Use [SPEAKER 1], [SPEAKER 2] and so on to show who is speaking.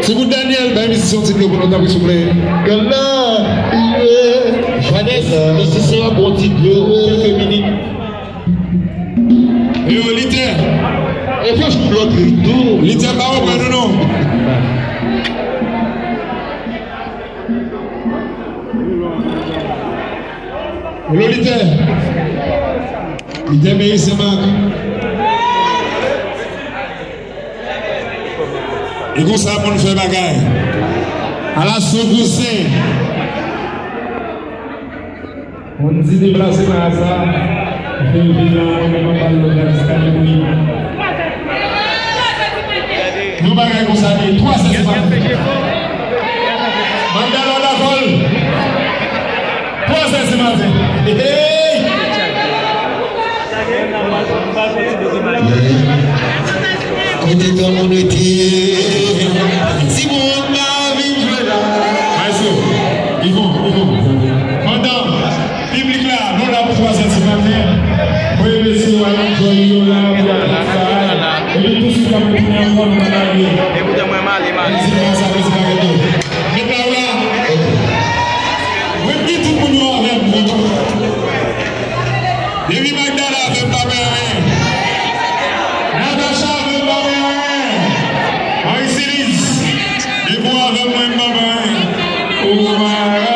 [SPEAKER 1] C'est vous Daniel, bah mission s'il vous plaît, s'il vous plaît. Vanessa, ce sera un bon titre, quelques minutes. Et au litère. Et puis je vous bloque tout. Litère pas au pas non. Le litère. Litère mais c'est marque. Et comme ça, pour nous faire bagaille. À la Sogoussin. On dit déplacer par hasard. On fait une bilan, on va pas le faire. Nous bagaille comme ça, 3 c'est pas. Mandalo la colle. 3 c'est matin. On est dans mon été. Si mon âme vient là. Ils vont. Pendant, public là, nous là pour 3 cm. Oui, monsieur, allons là, et puis tout ce qui a pour nous avoir dans la vie. Écoutez-moi mal. Mais là, oui, tout le monde avec nous. Et puis Magdala avec pas bien. Natacha avec pas bien. Marie-Célise. Et moi avec moi, maman. Oh, maman.